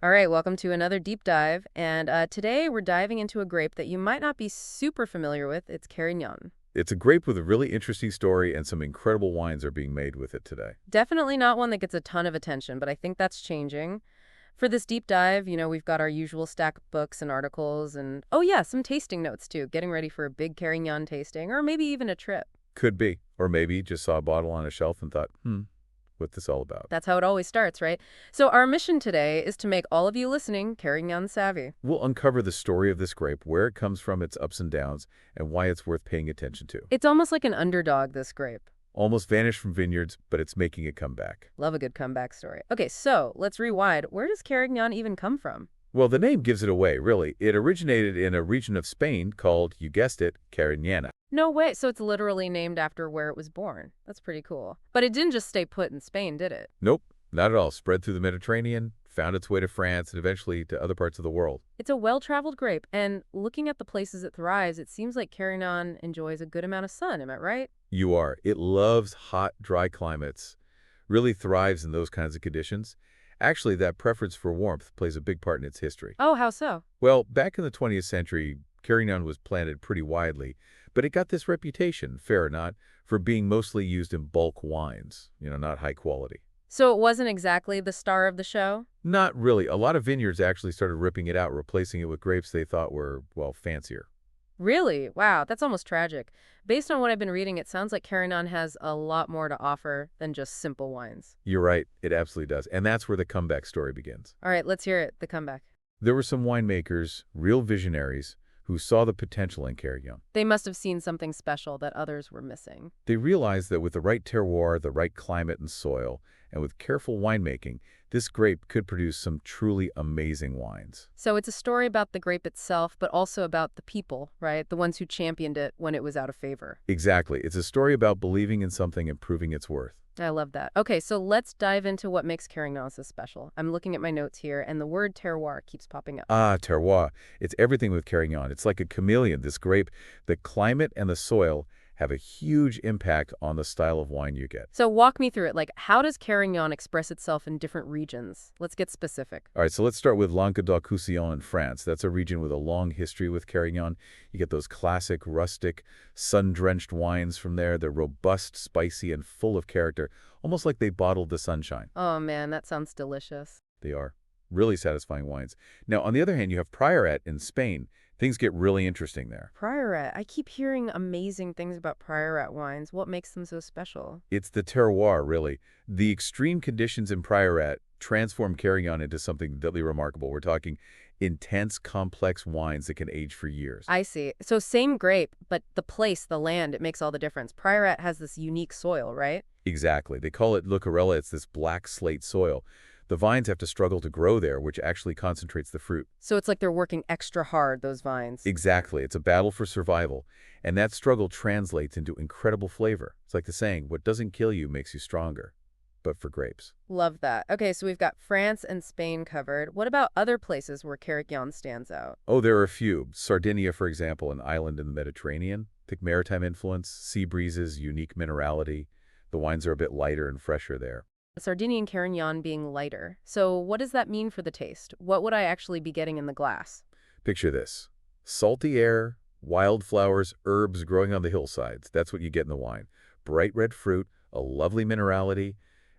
All right, welcome to another deep dive. And today we're diving into a grape that you might not be super familiar with. It's Carignan. It's a grape with a really interesting story, and some incredible wines are being made with it today. Definitely not one that gets a ton of attention, but I think that's changing. For this deep dive, we've got our usual stack of books and articles, and oh, yeah, some tasting notes too, getting ready for a big Carignan tasting, or maybe even a trip. Could be. Or maybe just saw a bottle on a shelf and thought, what's this all about? That's how it always starts, right? So, our mission today is to make all of you listening Carignan savvy. We'll uncover the story of this grape, where it comes from, its ups and downs, and why it's worth paying attention to. It's almost like an underdog, this grape. Almost vanished from vineyards, but it's making a comeback. Love a good comeback story. Okay, so let's rewind. Where does Carignan even come from? Well, the name gives it away, really. It originated in a region of Spain called, you guessed it, Carignana. No way. So it's literally named after where it was born. That's pretty cool. But it didn't just stay put in Spain, did it? Nope, not at all. Spread through the Mediterranean, found its way to France, and eventually to other parts of the world. It's a well-traveled grape, and looking at the places it thrives, it seems like Carignan enjoys a good amount of sun. Am I right? You are. It loves hot, dry climates, really thrives in those kinds of conditions. Actually, that preference for warmth plays a big part in its history. Oh, how so? Well, back in the 20th century, Carignan was planted pretty widely, but it got this reputation, fair or not, for being mostly used in bulk wines, not high quality. So it wasn't exactly the star of the show? Not really. A lot of vineyards actually started ripping it out, replacing it with grapes they thought were, well, fancier. Really? Wow, that's almost tragic. Based on what I've been reading, it sounds like Carignan has a lot more to offer than just simple wines. You're right. It absolutely does. And that's where the comeback story begins. All right, let's hear it, the comeback. There were some winemakers, real visionaries, who saw the potential in Carignan. They must have seen something special that others were missing. They realized that with the right terroir, the right climate and soil, and with careful winemaking, this grape could produce some truly amazing wines. So it's a story about the grape itself, but also about the people, right? The ones who championed it when it was out of favor. Exactly. It's a story about believing in something and proving its worth. I love that. Okay, so let's dive into what makes Carignan so special. I'm looking at my notes here, and the word terroir keeps popping up. Ah, terroir. It's everything with Carignan. It's like a chameleon. This grape, the climate and the soil have a huge impact on the style of wine you get. So walk me through it. Like, how does Carignan express itself in different regions? Let's get specific. All right, so let's start with Languedoc-Roussillon in France. That's a region with a long history with Carignan. You get those classic, rustic, sun-drenched wines from there. They're robust, spicy, and full of character, almost like they bottled the sunshine. Oh man, that sounds delicious. They are. Really satisfying wines. Now, on the other hand, you have Priorat in Spain. Things get really interesting there. Priorat. I keep hearing amazing things about Priorat wines. What makes them so special? It's the terroir, really. The extreme conditions in Priorat transform Carignan into something deadly remarkable. We're talking intense, complex wines that can age for years. I see. So same grape, but the place, the land, it makes all the difference. Priorat has this unique soil, right? Exactly. They call it Lucarella. It's this black slate soil. The vines have to struggle to grow there, which actually concentrates the fruit. So it's like they're working extra hard, those vines. Exactly. It's a battle for survival. And that struggle translates into incredible flavor. It's like the saying, what doesn't kill you makes you stronger. But for grapes. Love that. Okay, so we've got France and Spain covered. What about other places where Carignan stands out? Oh, there are a few. Sardinia, for example, an island in the Mediterranean. Thick maritime influence, sea breezes, unique minerality. The wines are a bit lighter and fresher there. Sardinian Carignan being lighter. So what does that mean for the taste? What would I actually be getting in the glass? Picture this. Salty air, wildflowers, herbs growing on the hillsides. That's what you get in the wine. Bright red fruit, a lovely minerality,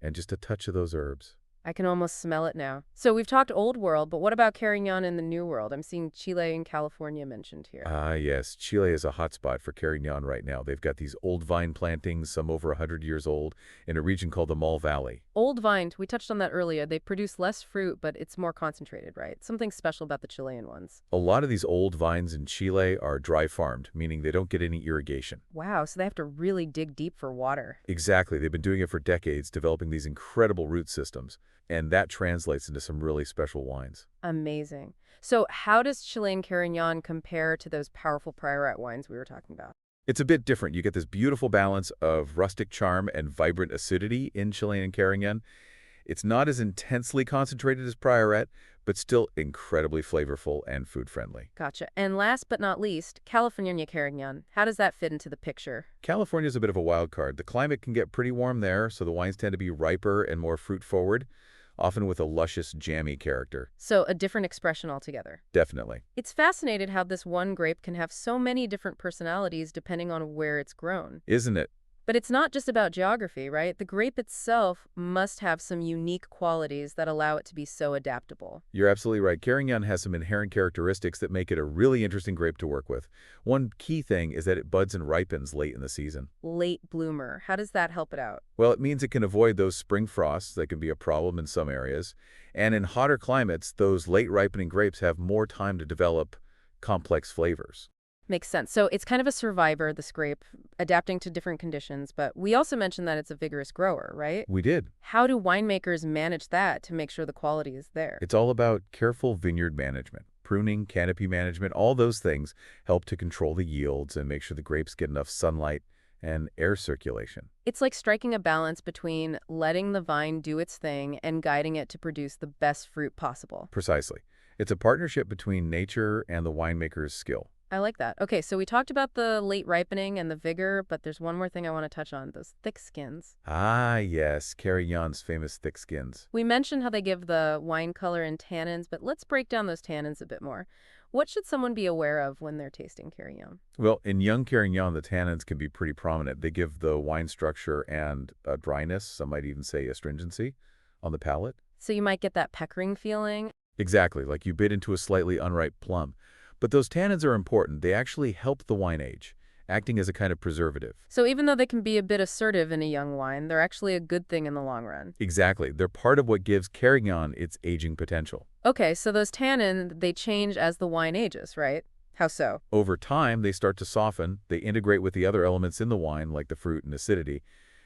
and just a touch of those herbs. I can almost smell it now. So we've talked old world, but what about Carignan in the new world? I'm seeing Chile and California mentioned here. Ah, yes. Chile is a hotspot for Carignan right now. They've got these old vine plantings, some over 100 years old, in a region called the Mall Valley. Old vine, we touched on that earlier. They produce less fruit, but it's more concentrated, right? Something special about the Chilean ones. A lot of these old vines in Chile are dry farmed, meaning they don't get any irrigation. Wow, so they have to really dig deep for water. Exactly. They've been doing it for decades, developing these incredible root systems. And that translates into some really special wines. Amazing. So how does Chilean Carignan compare to those powerful Priorat wines we were talking about? It's a bit different. You get this beautiful balance of rustic charm and vibrant acidity in Chilean Carignan. It's not as intensely concentrated as Priorat, but still incredibly flavorful and food-friendly. Gotcha. And last but not least, California Carignan. How does that fit into the picture? California's a bit of a wild card. The climate can get pretty warm there, so the wines tend to be riper and more fruit-forward. often with a luscious, jammy character. So a different expression altogether. Definitely. It's fascinating how this one grape can have so many different personalities depending on where it's grown. Isn't it? But it's not just about geography, right? The grape itself must have some unique qualities that allow it to be so adaptable. You're absolutely right. Carignan has some inherent characteristics that make it a really interesting grape to work with. One key thing is that it buds and ripens late in the season. Late bloomer. How does that help it out? Well, it means it can avoid those spring frosts that can be a problem in some areas. And in hotter climates, those late ripening grapes have more time to develop complex flavors. Makes sense. So it's kind of a survivor, this grape, adapting to different conditions, but we also mentioned that it's a vigorous grower, right? We did. How do winemakers manage that to make sure the quality is there? It's all about careful vineyard management. Pruning, canopy management, all those things help to control the yields and make sure the grapes get enough sunlight and air circulation. It's like striking a balance between letting the vine do its thing and guiding it to produce the best fruit possible. Precisely. It's a partnership between nature and the winemaker's skill. I like that. Okay, so we talked about the late ripening and the vigor, but there's one more thing I want to touch on, those thick skins. Ah, yes, Carignan's famous thick skins. We mentioned how they give the wine color and tannins, but let's break down those tannins a bit more. What should someone be aware of when they're tasting Carignan? Well, in young Carignan, the tannins can be pretty prominent. They give the wine structure and a dryness, some might even say astringency, on the palate. So you might get that peckering feeling. Exactly, like you bit into a slightly unripe plum. But those tannins are important. They actually help the wine age, acting as a kind of preservative. So even though they can be a bit assertive in a young wine, they're actually a good thing in the long run. Exactly. They're part of what gives Carignan its aging potential. Okay, so those tannins, they change as the wine ages, right? How so? Over time, they start to soften. They integrate with the other elements in the wine, like the fruit and acidity,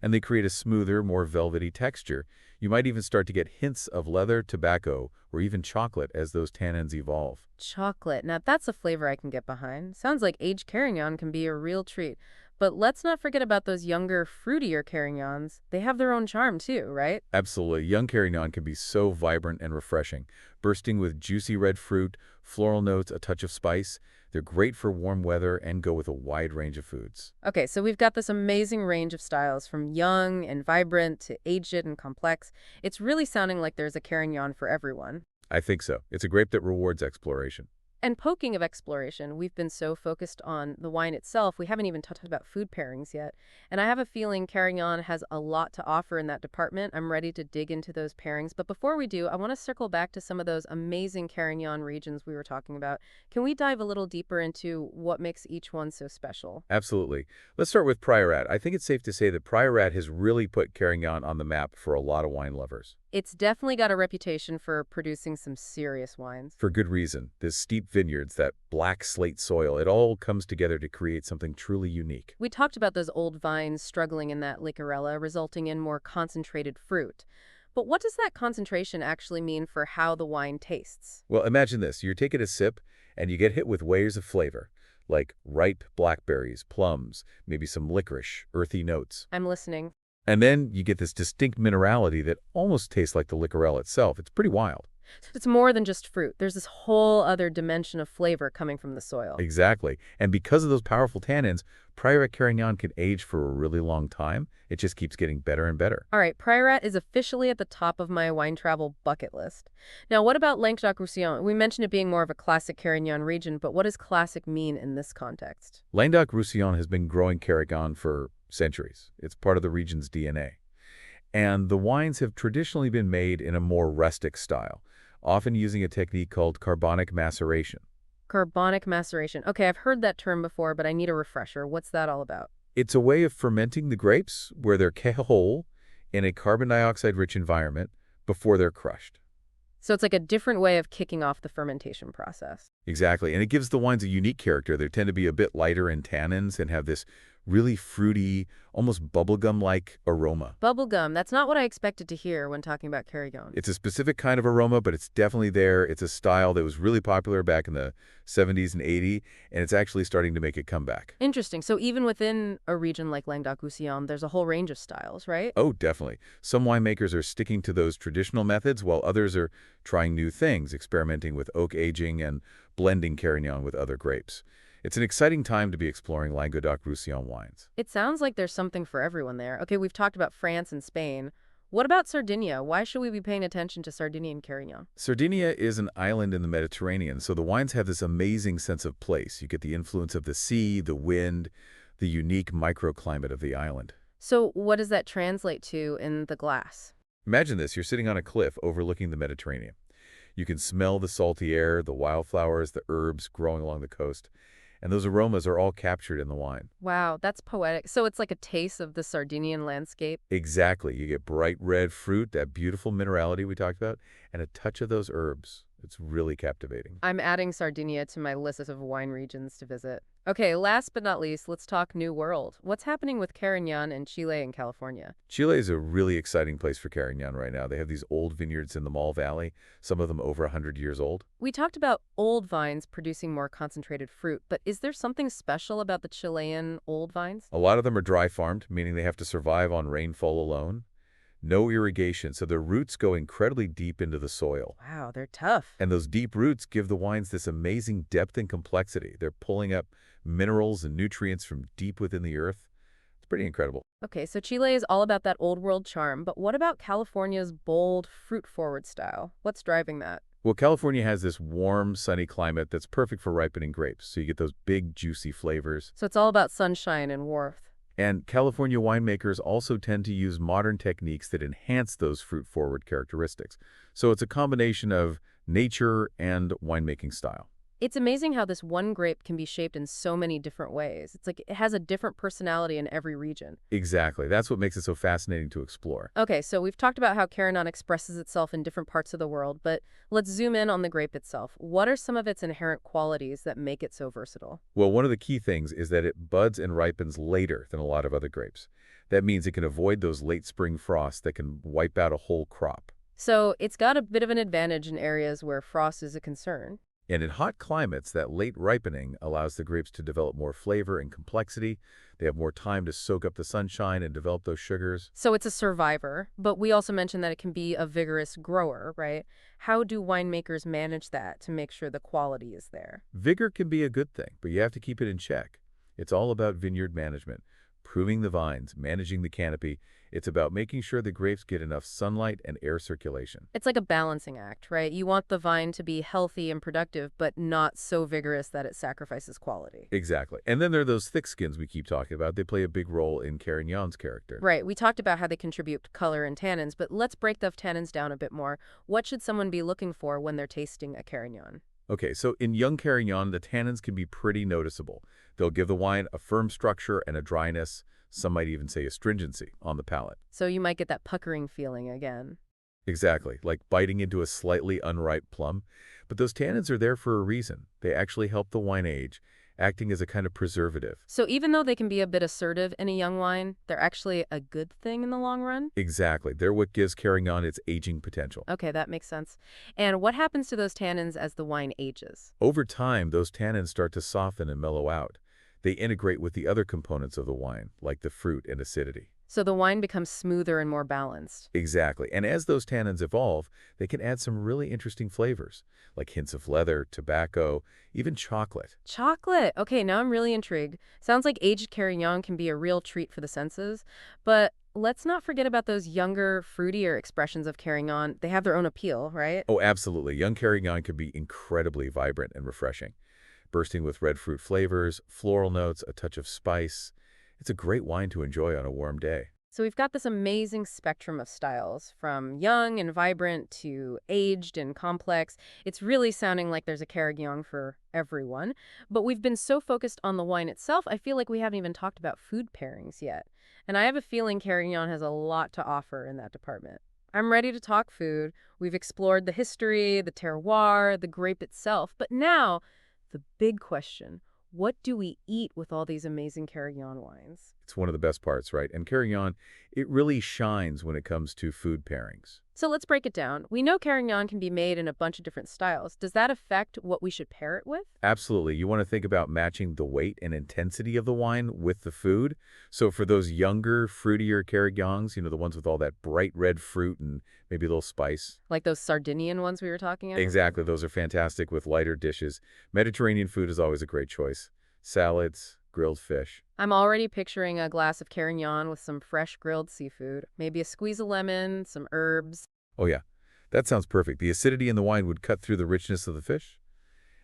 and they create a smoother, more velvety texture. You might even start to get hints of leather, tobacco, or even chocolate as those tannins evolve. Chocolate. Now that's a flavor I can get behind. Sounds like aged Carignan can be a real treat. But let's not forget about those younger, fruitier Carignans. They have their own charm too, right? Absolutely. Young Carignan can be so vibrant and refreshing, bursting with juicy red fruit, floral notes, a touch of spice. They're great for warm weather and go with a wide range of foods. Okay, so we've got this amazing range of styles, from young and vibrant to aged and complex. It's really sounding like there's a Carignan for everyone. I think so. It's a grape that rewards exploration. And poking of exploration, we've been so focused on the wine itself, we haven't even talked about food pairings yet. And I have a feeling Carignan has a lot to offer in that department. I'm ready to dig into those pairings. But before we do, I want to circle back to some of those amazing Carignan regions we were talking about. Can we dive a little deeper into what makes each one so special? Absolutely. Let's start with Priorat. I think it's safe to say that Priorat has really put Carignan on the map for a lot of wine lovers. It's definitely got a reputation for producing some serious wines. For good reason. This steep vineyards, that black slate soil, it all comes together to create something truly unique. We talked about those old vines struggling in that licorella, resulting in more concentrated fruit. But what does that concentration actually mean for how the wine tastes? Well, imagine this. You're taking a sip, and you get hit with waves of flavor, like ripe blackberries, plums, maybe some licorice, earthy notes. I'm listening. And then you get this distinct minerality that almost tastes like the licorella itself. It's pretty wild. It's more than just fruit. There's this whole other dimension of flavor coming from the soil. Exactly. And because of those powerful tannins, Priorat Carignan can age for a really long time. It just keeps getting better and better. All right, Priorat is officially at the top of my wine travel bucket list. Now, what about Languedoc-Roussillon? We mentioned it being more of a classic Carignan region, but what does classic mean in this context? Languedoc-Roussillon has been growing Carignan for centuries. It's part of the region's DNA. And the wines have traditionally been made in a more rustic style, often using a technique called carbonic maceration. Carbonic maceration. Okay, I've heard that term before, but I need a refresher. What's that all about? It's a way of fermenting the grapes where they're kept whole in a carbon dioxide-rich environment before they're crushed. So it's like a different way of kicking off the fermentation process. Exactly, and it gives the wines a unique character. They tend to be a bit lighter in tannins and have this really fruity, almost bubblegum-like aroma. Bubblegum, that's not what I expected to hear when talking about Carignan. It's a specific kind of aroma, but it's definitely there. It's a style that was really popular back in the 70s and 80s, and it's actually starting to make a comeback. Interesting. So even within a region like Languedoc-Roussillon, there's a whole range of styles, right? Oh, definitely. Some winemakers are sticking to those traditional methods, while others are trying new things, experimenting with oak aging and blending Carignan with other grapes. It's an exciting time to be exploring Languedoc-Roussillon wines. It sounds like there's something for everyone there. Okay, we've talked about France and Spain. What about Sardinia? Why should we be paying attention to Sardinian Carignan? Sardinia is an island in the Mediterranean, so the wines have this amazing sense of place. You get the influence of the sea, the wind, the unique microclimate of the island. So what does that translate to in the glass? Imagine this, you're sitting on a cliff overlooking the Mediterranean. You can smell the salty air, the wildflowers, the herbs growing along the coast, and those aromas are all captured in the wine. Wow, that's poetic. So it's like a taste of the Sardinian landscape. Exactly. You get bright red fruit, that beautiful minerality we talked about, and a touch of those herbs. It's really captivating. I'm adding Sardinia to my list of wine regions to visit. Okay, last but not least, let's talk New World. What's happening with Carignan in Chile and California? Chile is a really exciting place for Carignan right now. They have these old vineyards in the Mall Valley, some of them over 100 years old. We talked about old vines producing more concentrated fruit, but is there something special about the Chilean old vines? A lot of them are dry farmed, meaning they have to survive on rainfall alone. No irrigation, so their roots go incredibly deep into the soil. Wow, they're tough. And those deep roots give the wines this amazing depth and complexity. They're pulling up minerals and nutrients from deep within the earth. It's pretty incredible. Okay, so Chile is all about that old world charm, but what about California's bold, fruit-forward style? What's driving that? Well, California has this warm, sunny climate that's perfect for ripening grapes, so you get those big, juicy flavors. So it's all about sunshine and warmth. And California winemakers also tend to use modern techniques that enhance those fruit-forward characteristics. So it's a combination of nature and winemaking style. It's amazing how this one grape can be shaped in so many different ways. It's like it has a different personality in every region. Exactly. That's what makes it so fascinating to explore. Okay, so we've talked about how Carignan expresses itself in different parts of the world, but let's zoom in on the grape itself. What are some of its inherent qualities that make it so versatile? Well, one of the key things is that it buds and ripens later than a lot of other grapes. That means it can avoid those late spring frosts that can wipe out a whole crop. So it's got a bit of an advantage in areas where frost is a concern. And in hot climates, that late ripening allows the grapes to develop more flavor and complexity. They have more time to soak up the sunshine and develop those sugars. So it's a survivor, but we also mentioned that it can be a vigorous grower, right? How do winemakers manage that to make sure the quality is there? Vigor can be a good thing, but you have to keep it in check. It's all about vineyard management, pruning the vines, managing the canopy. It's about making sure the grapes get enough sunlight and air circulation. It's like a balancing act, right? You want the vine to be healthy and productive, but not so vigorous that it sacrifices quality. Exactly. And then there are those thick skins we keep talking about. They play a big role in Carignan's character. Right. We talked about how they contribute to color and tannins, but let's break the tannins down a bit more. What should someone be looking for when they're tasting a Carignan? Okay, so in young Carignan, the tannins can be pretty noticeable. They'll give the wine a firm structure and a dryness. Some might even say astringency on the palate. So you might get that puckering feeling again. Exactly, like biting into a slightly unripe plum. But those tannins are there for a reason. They actually help the wine age, acting as a kind of preservative. So even though they can be a bit assertive in a young wine, they're actually a good thing in the long run? Exactly. They're what gives Carignan its aging potential. Okay, that makes sense. And what happens to those tannins as the wine ages? Over time, those tannins start to soften and mellow out. They integrate with the other components of the wine, like the fruit and acidity. So the wine becomes smoother and more balanced. Exactly. And as those tannins evolve, they can add some really interesting flavors, like hints of leather, tobacco, even chocolate. Chocolate! Okay, now I'm really intrigued. Sounds like aged Carignan can be a real treat for the senses. But let's not forget about those younger, fruitier expressions of Carignan. They have their own appeal, right? Oh, absolutely. Young Carignan can be incredibly vibrant and refreshing, bursting with red fruit flavors, floral notes, a touch of spice. It's a great wine to enjoy on a warm day. So we've got this amazing spectrum of styles, from young and vibrant to aged and complex. It's really sounding like there's a Carignan for everyone. But we've been so focused on the wine itself, I feel like we haven't even talked about food pairings yet. And I have a feeling Carignan has a lot to offer in that department. I'm ready to talk food. We've explored the history, the terroir, the grape itself. But now, the big question, what do we eat with all these amazing Carignan wines? It's one of the best parts, right? And Carignan, it really shines when it comes to food pairings. So let's break it down. We know Carignan can be made in a bunch of different styles. Does that affect what we should pair it with? Absolutely. You want to think about matching the weight and intensity of the wine with the food. So for those younger, fruitier Carignans, the ones with all that bright red fruit and maybe a little spice. Like those Sardinian ones we were talking about? Exactly. Those are fantastic with lighter dishes. Mediterranean food is always a great choice. Salads, grilled fish. I'm already picturing a glass of Carignan with some fresh grilled seafood, maybe a squeeze of lemon, some herbs. Oh yeah, that sounds perfect. The acidity in the wine would cut through the richness of the fish.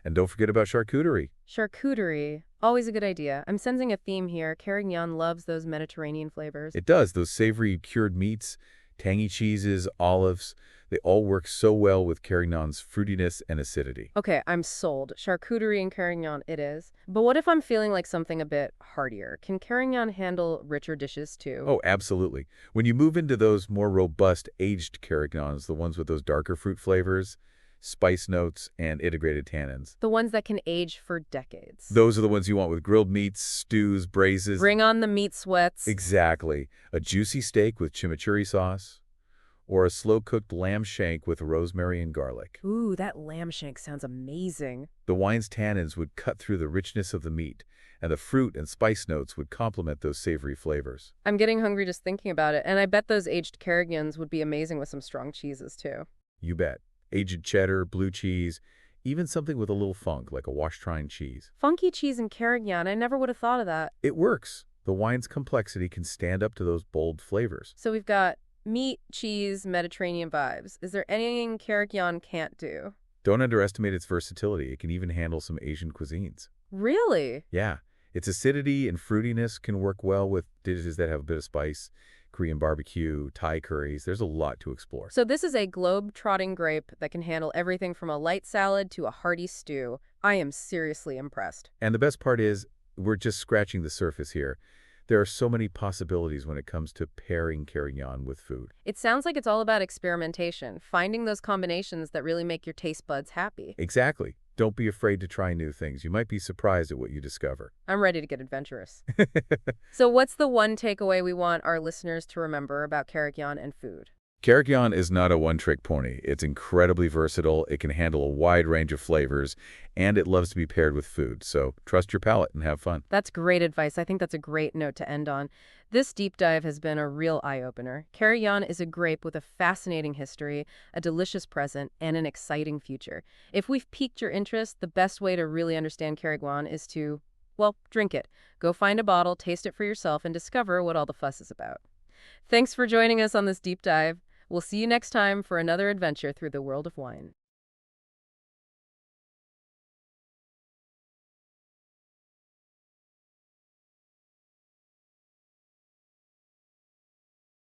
And don't forget about charcuterie. Charcuterie, always a good idea. I'm sensing a theme here. Carignan loves those Mediterranean flavors. It does. Those savory cured meats, tangy cheeses, olives, they all work so well with Carignan's fruitiness and acidity. Okay, I'm sold. Charcuterie and Carignan it is. But what if I'm feeling like something a bit heartier? Can Carignan handle richer dishes too? Oh, absolutely. When you move into those more robust aged Carignans, the ones with those darker fruit flavors, spice notes, and integrated tannins, The ones that can age for decades. those are the ones you want with grilled meats, stews, braises. Bring on the meat sweats. Exactly. A juicy steak with chimichurri sauce, or a slow-cooked lamb shank with rosemary and garlic. Ooh, that lamb shank sounds amazing. The wine's tannins would cut through the richness of the meat, and the fruit and spice notes would complement those savory flavors. I'm getting hungry just thinking about it, and I bet those aged Carignans would be amazing with some strong cheeses too. You bet. Aged cheddar, blue cheese, even something with a little funk, like a washed-rind cheese. Funky cheese and Carignan, I never would have thought of that. It works. The wine's complexity can stand up to those bold flavors. So we've got meat, cheese, Mediterranean vibes. Is there anything Carignan can't do? Don't underestimate its versatility. It can even handle some Asian cuisines. Really? Yeah, its acidity and fruitiness can work well with dishes that have a bit of spice. Korean barbecue, Thai curries, there's a lot to explore. So this is a globe-trotting grape that can handle everything from a light salad to a hearty stew. I am seriously impressed. And the best part is, we're just scratching the surface here. There are so many possibilities when it comes to pairing Carignan with food. It sounds like it's all about experimentation, finding those combinations that really make your taste buds happy. Exactly. Don't be afraid to try new things. You might be surprised at what you discover. I'm ready to get adventurous. So what's the one takeaway we want our listeners to remember about Carignan and food? Carignan is not a one-trick pony. It's incredibly versatile, it can handle a wide range of flavors, and it loves to be paired with food. So trust your palate and have fun. That's great advice. I think that's a great note to end on. This deep dive has been a real eye-opener. Carignan is a grape with a fascinating history, a delicious present, and an exciting future. If we've piqued your interest, the best way to really understand Carignan is to, well, drink it. Go find a bottle, taste it for yourself, and discover what all the fuss is about. Thanks for joining us on this deep dive. We'll see you next time for another adventure through the world of wine.